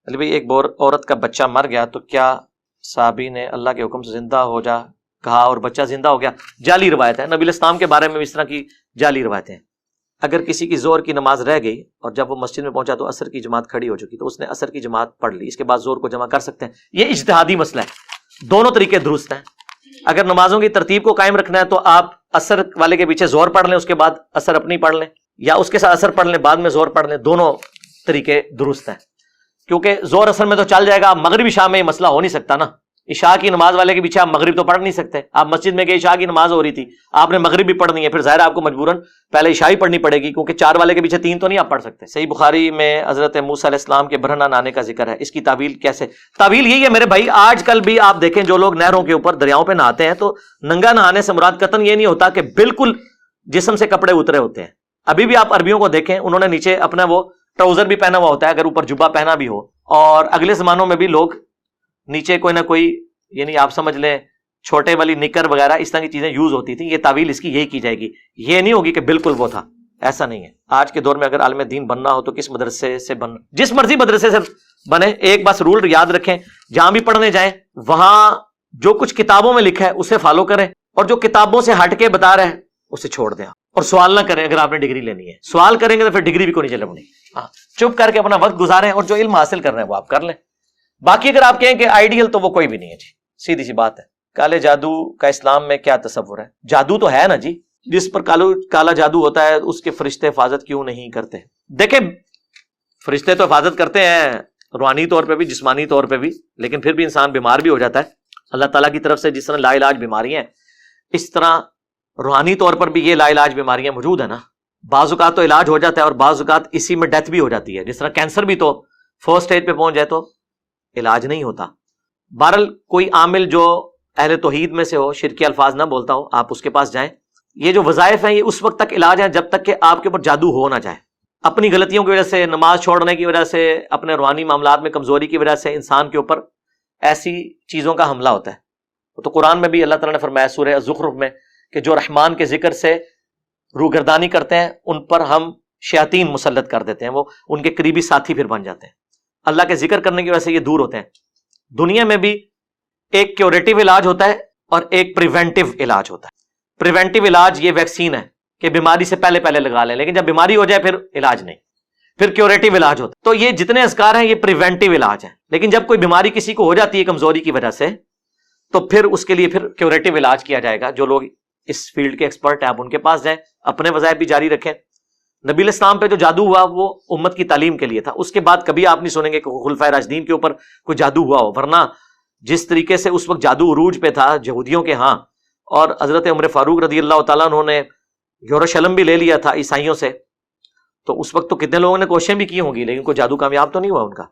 بھائی ایک عورت کا بچہ مر گیا تو کیا صحابی نے اللہ کے حکم سے زندہ ہو جا کہا اور بچہ زندہ ہو گیا؟ جعلی روایت ہے، نبی اسلام کے بارے میں بھی اس طرح کی جعلی روایتیں ہیں۔ اگر کسی کی ظہر کی نماز رہ گئی اور جب وہ مسجد میں پہنچا تو عصر کی جماعت کھڑی ہو چکی، تو اس نے عصر کی جماعت پڑھ لی، اس کے بعد ظہر کو جمع کر سکتے ہیں۔ یہ اجتہادی مسئلہ ہے، دونوں طریقے درست ہیں۔ اگر نمازوں کی ترتیب کو قائم رکھنا ہے تو آپ عصر والے کے پیچھے ظہر پڑھ لیں، اس کے بعد عصر اپنی پڑھ لیں، یا اس کے ساتھ عصر پڑھ لیں بعد میں ظہر پڑھ لیں، دونوں طریقے درست ہیں۔ کیونکہ ظہر عصر میں تو چل جائے گا، مغرب عشاء میں یہ مسئلہ ہو نہیں سکتا نا۔ عشاء کی نماز والے کے پیچھے آپ مغرب تو پڑھ نہیں سکتے۔ آپ مسجد میں گئے، عشاء کی نماز ہو رہی تھی، آپ نے مغرب بھی پڑھنی ہے، پھر ظاہر آپ کو مجبوراً پہلے عشاء ہی پڑھنی پڑے گی، کیونکہ 4 والے کے پیچھے 3 تو نہیں آپ پڑھ سکتے۔ صحیح بخاری میں حضرت موسیٰ علیہ السلام کے برہنہ نہانے کا ذکر ہے، اس کی تعویل کیسے؟ تعویل یہی ہے میرے بھائی، آج کل بھی آپ دیکھیں جو لوگ نہروں کے اوپر دریاؤں پہ نہاتے ہیں تو ننگا نہانے سے مراد قطعاً یہ نہیں ہوتا کہ بالکل جسم سے کپڑے اترے ہوتے ہیں۔ ابھی بھی آپ عربیوں کو دیکھیں، انہوں نے نیچے اپنا وہ ٹراؤزر بھی پہنا ہوا ہوتا ہے، اگر اوپر جبہ پہنا بھی ہو، اور اگلے زمانوں میں بھی لوگ نیچے کوئی نہ کوئی، یعنی آپ سمجھ لیں چھوٹے والی نکر وغیرہ اس طرح کی چیزیں یوز ہوتی تھیں۔ یہ تعویل اس کی یہی کی جائے گی، یہ نہیں ہوگی کہ بالکل وہ تھا، ایسا نہیں ہے۔ آج کے دور میں اگر عالم دین بننا ہو تو کس مدرسے سے بننا، جس مرضی مدرسے سے بنے، ایک بس رول یاد رکھیں، جہاں بھی پڑھنے جائیں وہاں جو کچھ کتابوں میں لکھا ہے اسے فالو کریں، اور جو کتابوں سے ہٹ کے بتا رہے ہیں اسے چھوڑ دیں، اور سوال نہ کریں۔ اگر آپ نے ڈگری لینی ہے، سوال کریں گے تو پھر ڈگری بھی کو نہیں چلے، چپ کر کے اپنا وقت گزاریں، اور جو علم حاصل کر رہے ہیں وہ آپ کر لیں۔ باقی اگر آپ کہیں کہ آئیڈیل، تو وہ کوئی بھی نہیں ہے جی، سیدھی سی بات ہے۔ کالے جادو کا اسلام میں کیا تصور ہے؟ جادو تو ہے نا جی، جس پر کالا جادو ہوتا ہے اس کے فرشتے حفاظت کیوں نہیں کرتے؟ دیکھیں فرشتے تو حفاظت کرتے ہیں روحانی طور پہ بھی، جسمانی طور پہ بھی، لیکن پھر بھی انسان بیمار بھی ہو جاتا ہے۔ اللہ تعالیٰ کی طرف سے جس طرح لا علاج بیماریاں ہیں، اس طرح روحانی طور پر بھی یہ لا علاج بیماریاں موجود ہیں نا۔ بعض اوقات تو علاج ہو جاتا ہے اور بعض اوقات اسی میں ڈیتھ بھی ہو جاتی ہے، جس طرح کینسر بھی تو فرسٹ اسٹیج پہ پہنچ جائے تو علاج نہیں ہوتا۔ بہرحال کوئی عامل جو اہل توحید میں سے ہو، شرکی الفاظ نہ بولتا ہو، آپ اس کے پاس جائیں۔ یہ جو وظائف ہیں یہ اس وقت تک علاج ہیں جب تک کہ آپ کے اوپر جادو ہو نہ جائے۔ اپنی غلطیوں کی وجہ سے، نماز چھوڑنے کی وجہ سے، اپنے روحانی معاملات میں کمزوری کی وجہ سے انسان کے اوپر ایسی چیزوں کا حملہ ہوتا ہے۔ تو قرآن میں بھی اللہ تعالیٰ نے فرمایا سورہ الزخرف میں کہ جو رحمان کے ذکر سے روگردانی کرتے ہیں ان پر ہم شیاطین مسلط کر دیتے ہیں، وہ ان کے قریبی ساتھی پھر بن جاتے ہیں۔ اللہ کے ذکر کرنے کی وجہ سے یہ دور ہوتے ہیں۔ دنیا میں بھی ایک کیوریٹو علاج ہوتا ہے اور ایک پریونٹیو علاج ہوتا ہے۔ پریونٹیو علاج یہ ویکسین ہے کہ بیماری سے پہلے لگا لیں، لیکن جب بیماری ہو جائے پھر علاج نہیں، پھر کیوریٹو علاج ہوتا ہے۔ تو یہ جتنے اذکار ہیں یہ پریونٹیو علاج ہیں، لیکن جب کوئی بیماری کسی کو ہو جاتی ہے کمزوری کی وجہ سے، تو پھر اس کے لیے پھر کیوریٹو علاج کیا جائے گا۔ جو لوگ اس فیلڈ کے ایکسپرٹ ہیں آپ ان کے پاس جائیں، اپنے وظائف بھی جاری رکھیں۔ نبی علیہ السلام پہ جو جادو ہوا وہ امت کی تعلیم کے لیے تھا، اس کے بعد کبھی آپ نہیں سنیں گے کہ خلفائے راشدین کے اوپر کوئی جادو ہوا ہو، ورنہ جس طریقے سے اس وقت جادو عروج پہ تھا یہودیوں کے ہاں، اور حضرت عمر فاروق رضی اللہ تعالیٰ عنہ نے یروشلم بھی لے لیا تھا عیسائیوں سے، تو اس وقت تو کتنے لوگوں نے کوششیں بھی کی ہوں گی، لیکن کوئی جادو کامیاب تو نہیں ہوا ان کا۔